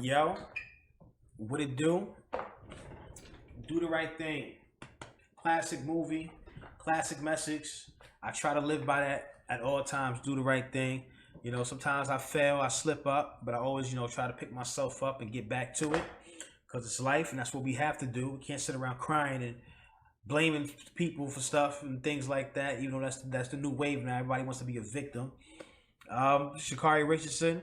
Yo, what it do? Do the right thing. Classic movie, classic message. I try to live by that at all times. Do the right thing. Sometimes I fail, I slip up, but I always, try to pick myself up and get back to it because it's life and that's what we have to do. We can't sit around crying and blaming people for stuff and things like that. Even though that's the new wave now. Everybody wants to be a victim. Sha'Carri Richardson,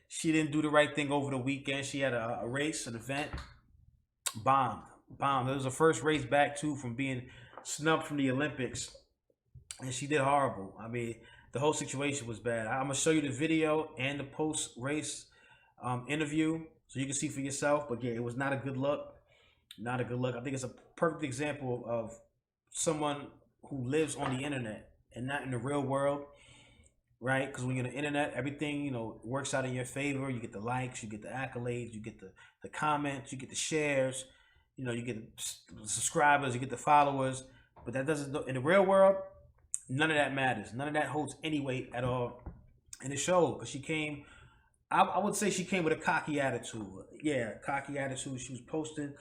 she didn't do the right thing over the weekend. She had a race, an event, bombed, bombed. It was her first race back too from being snubbed from the Olympics, and she did horrible. I mean, the whole situation was bad. I'm gonna show you the video and the post race interview so you can see for yourself. But yeah, it was not a good look. Not a good look. I think it's a perfect example of someone who lives on the internet and not in the real world, right? Because when you're on the internet, everything works out in your favor. You get the likes, you get the accolades, you get the comments, you get the shares, you get the subscribers, you get the followers. But that doesn't, in the real world, none of that matters. None of that holds any weight at all. And it showed because she came. I would say she came with a cocky attitude. Yeah, cocky attitude. She was posting.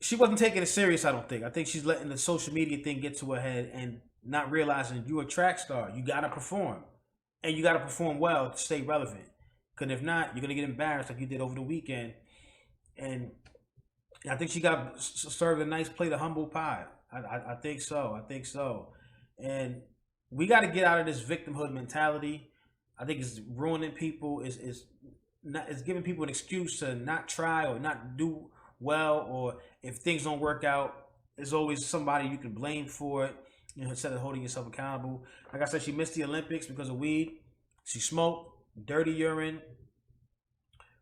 She wasn't taking it serious, I don't think. I think she's letting the social media thing get to her head and not realizing you're a track star. You got to perform. And you got to perform well to stay relevant. Because if not, you're going to get embarrassed like you did over the weekend. And I think she got served a nice plate of humble pie. I think so. I think so. And we got to get out of this victimhood mentality. I think it's ruining people. It's giving people an excuse to not try or not do well, or if things don't work out, there's always somebody you can blame for it, instead of holding yourself accountable. Like I said, she missed the Olympics because of weed. She smoked, dirty urine.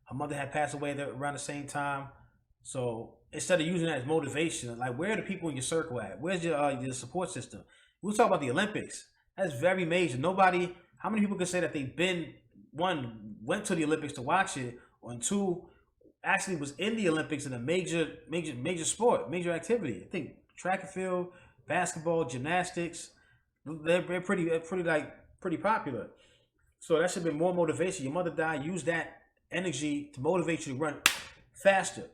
Her mother had passed away around the same time. So instead of using that as motivation, like, where are the people in your circle at? Where's your support system? We'll talk about the Olympics. That's very major. How many people can say that they've been, went to the Olympics to watch it, or two, actually was in the Olympics in a major sport, major activity? I think track and field, basketball, gymnastics, they're pretty popular. So that should have been more motivation. Your mother died. Use that energy to motivate you to run faster.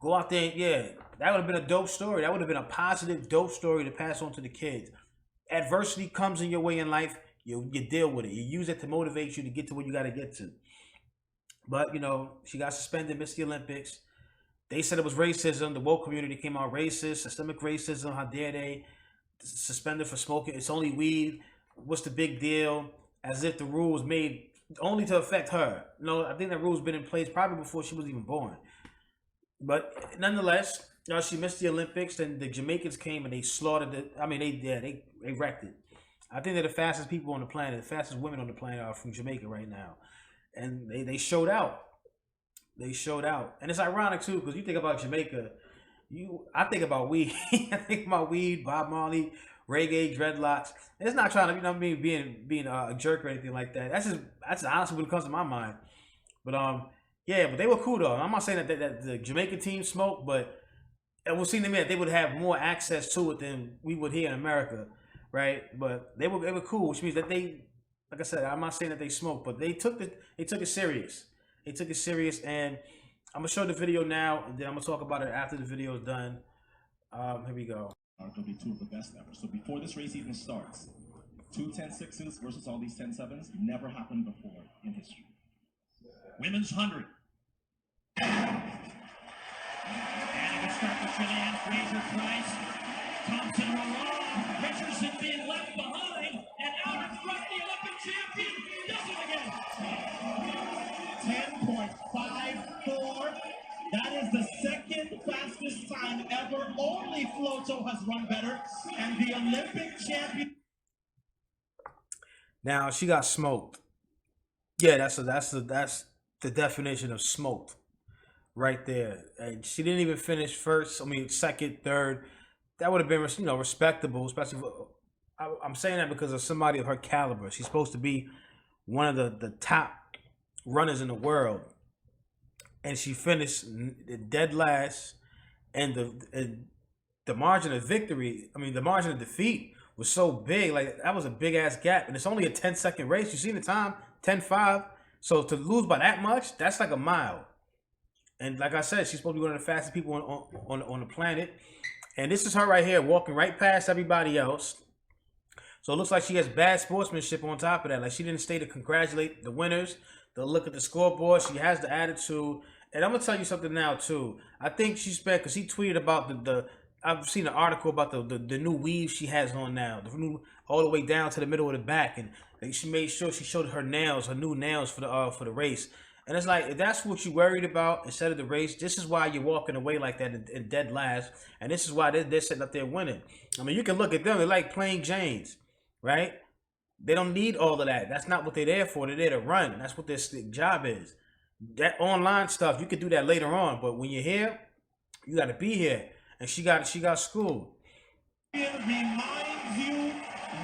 Go out there. Yeah, that would have been a dope story. That would have been a positive, dope story to pass on to the kids. Adversity comes in your way in life. You deal with it. You use it to motivate you to get to where you got to get to. But, she got suspended, missed the Olympics. They said it was racism. The woke community came out racist, systemic racism. How dare they suspend her for smoking? It's only weed. What's the big deal? As if the rule was made only to affect her. No, I think that rule's been in place probably before she was even born. But nonetheless, she missed the Olympics, and the Jamaicans came and they slaughtered it. I mean, they wrecked it. I think they're the fastest people on the planet, the fastest women on the planet are from Jamaica right now. And they showed out. They showed out. And it's ironic too, because you think about Jamaica, I think about weed. I think about weed, Bob Marley, reggae, dreadlocks. And it's not trying to, being a jerk or anything like that. That's honestly what comes to my mind. But yeah, but they were cool though. I'm not saying that the Jamaican team smoked, but it would seem to me that they would have more access to it than we would here in America, right? But they were cool, which means that they, like I said, I'm not saying that they smoked, but they took it serious. They took it serious, and I'm gonna show the video now, and then I'm gonna talk about it after the video is done. Here we go. Are going to be two of the best ever. So before this race even starts, two 10-6s versus all these 10-7s never happened before in history. Women's 100. And it start with Chilean Fraser Price. Thompson Roland. Richardson being left behind. And out in front, the Olympic champion does it again. 10.54. That is the second fastest time ever. Only Floto has run better. And the Olympic champion. Now she got smoked. Yeah, that's the definition of smoked right there. And she didn't even finish first. Second, third. That would have been, respectable, especially I'm saying that because of somebody of her caliber. She's supposed to be one of the top runners in the world. And she finished dead last. And the margin of victory, the margin of defeat was so big. Like, that was a big ass gap. And it's only a 10-second race. You see the time, 10:05. So to lose by that much, that's like a mile. And like I said, she's supposed to be one of the fastest people on the planet. And this is her right here, walking right past everybody else. So it looks like she has bad sportsmanship on top of that. Like she didn't stay to congratulate the winners, to look at the scoreboard. She has the attitude. And I'm gonna tell you something now too. I think she spent, because he tweeted about the I've seen an article about the new weave she has on now, the new all the way down to the middle of the back, and she made sure she showed her nails, her new nails for the race. And it's like, if that's what you worried about instead of the race, this is why you're walking away like that in dead last, and this is why they're sitting up there winning. I mean, you can look at them; they're like plain Janes, right? They don't need all of that. That's not what they're there for. They're there to run. That's what their job is. That online stuff, you can do that later on, but when you're here, you got to be here. And she got schooled. It reminds you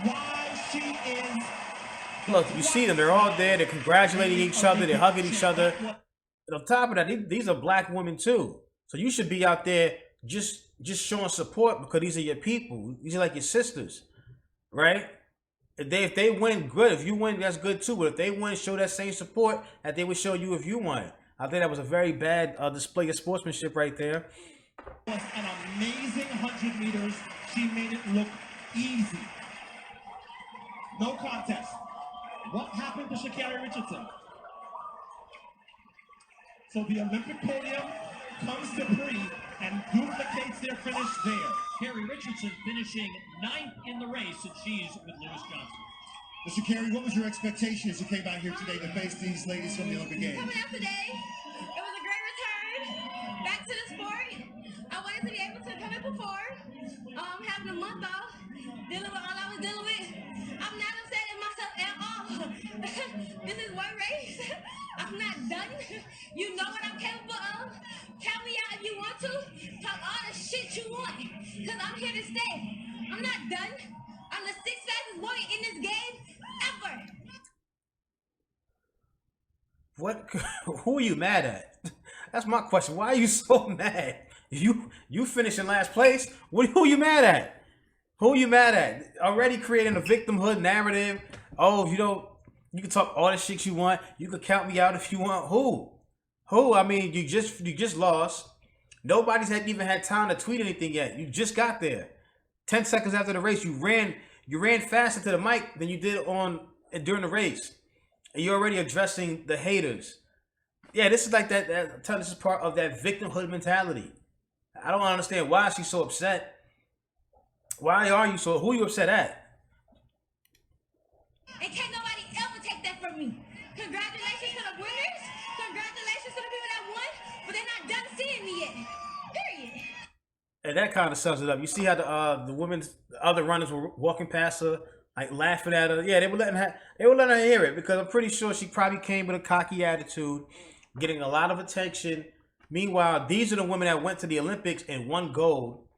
why she is. Look, you see them. They're all there. They're congratulating each other. They're hugging each other. And on top of that, these are black women too. So you should be out there just showing support, because these are your people. These are like your sisters, right? If they win, good. If you win, that's good too. But if they win, show that same support that they would show you if you won. I think that was a very bad display of sportsmanship right there. Was an amazing 100 meters. She made it look easy. No contest. What happened to Sha'Carri Richardson? So the Olympic podium comes to Bree and duplicates their finish there. Sha'Carri Richardson finishing 9th in the race, and she's with Lewis Johnson. Mr. Carey, what was your expectation as you came out here today to face these ladies from the Olympic Games? Coming out today, it was a great return back to the sport. I wanted to be able to come in before, having a month off, dealing with all I was dealing with. I'm not upset at myself at all. This is one race. I'm not done. You know what I'm capable of. Count me out if you want to. Talk all the shit you want, because I'm here to stay. I'm not done. I'm the 6th fastest woman in this game ever. What? Who are you mad at? That's my question. Why are you so mad? You finish in last place. Who are you mad at? Who are you mad at? Already creating a victimhood narrative. Oh, you can talk all the shit you want. You can count me out if you want. Who? I mean, you just lost. Nobody's even had time to tweet anything yet. You just got there. 10 seconds after the race, you ran faster to the mic than you did during the race. And you're already addressing the haters. Yeah, this is like that. This is part of that victimhood mentality. I don't understand why she's so upset. Why are you so? Who are you upset at? And can't nobody ever take that from me. Congratulations to the winners. Congratulations to the people that won. But they're not done seeing me yet. Period. And that kind of sums it up. You see how the other runners were walking past her, like laughing at her. Yeah, they were letting her hear it, because I'm pretty sure she probably came with a cocky attitude, getting a lot of attention. Meanwhile, these are the women that went to the Olympics and won gold,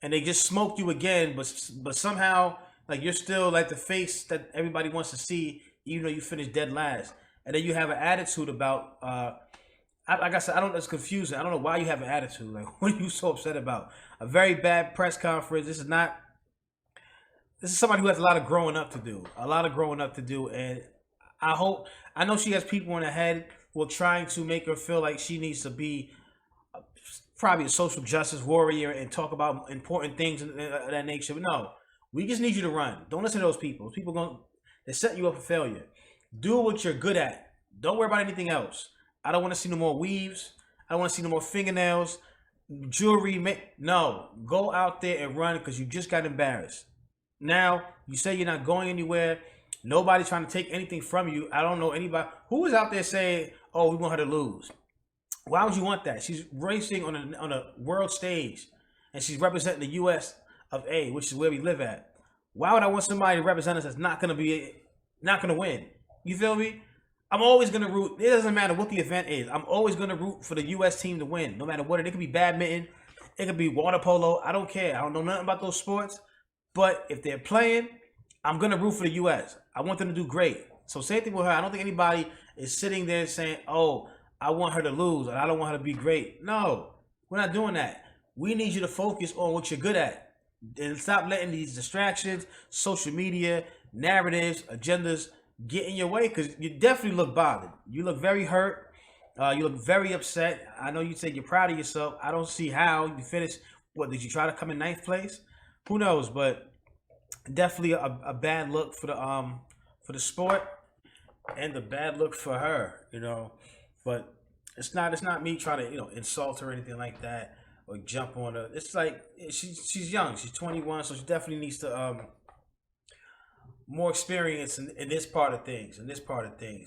and they just smoked you again. But somehow, like, you're still like the face that everybody wants to see, even though you finished dead last. And then you have an attitude about. Like I said, it's confusing. I don't know why you have an attitude. Like, what are you so upset about? A very bad press conference. This is somebody who has a lot of growing up to do. And I know she has people in her head who are trying to make her feel like she needs to be probably a social justice warrior and talk about important things of that nature. But no, we just need you to run. Don't listen to those people. Those people they set you up for failure. Do what you're good at. Don't worry about anything else. I don't want to see no more weaves. I don't want to see no more fingernails, jewelry. No, go out there and run, because you just got embarrassed. Now, you say you're not going anywhere. Nobody's trying to take anything from you. I don't know anybody. Who is out there saying, oh, we want her to lose? Why would you want that? She's racing on a world stage, and she's representing the U.S. of A., which is where we live at. Why would I want somebody to represent us that's not going to win? You feel me? I'm always going to root. It doesn't matter what the event is. I'm always going to root for the U.S. team to win, no matter what. It could be badminton. It could be water polo. I don't care. I don't know nothing about those sports. But if they're playing, I'm going to root for the U.S. I want them to do great. So same thing with her. I don't think anybody is sitting there saying, oh, I want her to lose and I don't want her to be great. No, we're not doing that. We need you to focus on what you're good at. And stop letting these distractions, social media, narratives, agendas get in your way because you definitely look bothered. You look very hurt. You look very upset. I know you said you're proud of yourself. I don't see how you finished. What, did you try to come in ninth place? Who knows? But definitely a bad look for the sport, and the bad look for her. But it's not me trying to insult her or anything like that or jump on her. It's like she's young. She's 21, so she definitely needs to more experience in this part of things.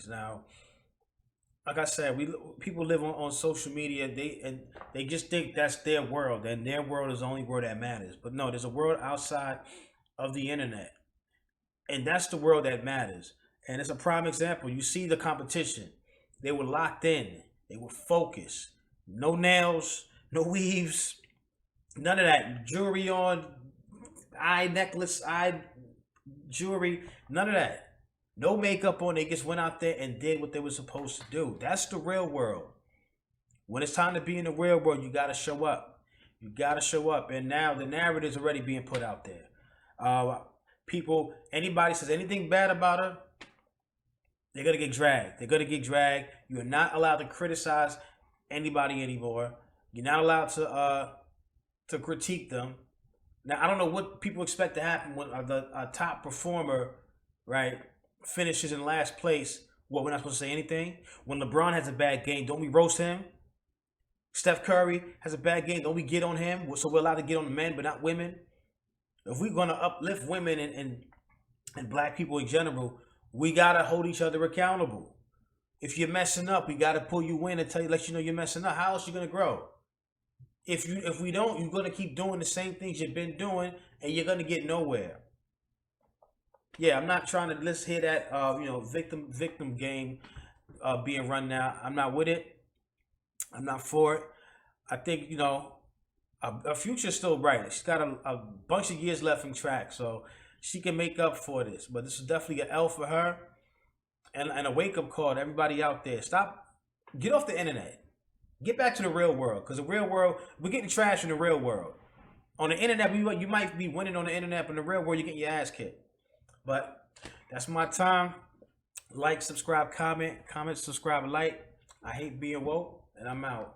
Now, like I said, people live on social media. They just think that's their world, and their world is the only world that matters. But no, there's a world outside of the internet, and that's the world that matters. And it's a prime example. You see the competition. They were locked in. They were focused. No nails, no weaves, none of that. Jewelry on, eye necklace, eye jewelry, none of that. No makeup on. They just went out there and did what they were supposed to do. That's the real world. When it's time to be in the real world, you got to show up. You got to show up. And now the narrative's already being put out there. Anybody says anything bad about her, they're going to get dragged. You are not allowed to criticize anybody anymore. You're not allowed to critique them. Now, I don't know what people expect to happen when a top performer, right, finishes in last place. What, we're not supposed to say anything? When LeBron has a bad game, don't we roast him? Steph Curry has a bad game, don't we get on him? So we're allowed to get on the men, but not women? If we're going to uplift women and black people in general, we got to hold each other accountable. If you're messing up, we got to pull you in and let you know you're messing up. How else are you going to grow? If we don't, you're going to keep doing the same things you've been doing, and you're going to get nowhere. Yeah, I'm not trying to let's hear that victim game being run now. I'm not with it. I'm not for it. I think her future's still bright. She's got a bunch of years left in track, so she can make up for this. But this is definitely an L for her, and a wake up call to everybody out there. Get off the internet. Get back to the real world, because the real world, we're getting trash in the real world. On the internet, you might be winning on the internet, but in the real world, you're getting your ass kicked. But that's my time. Like, subscribe, comment, subscribe, like. I hate being woke, and I'm out.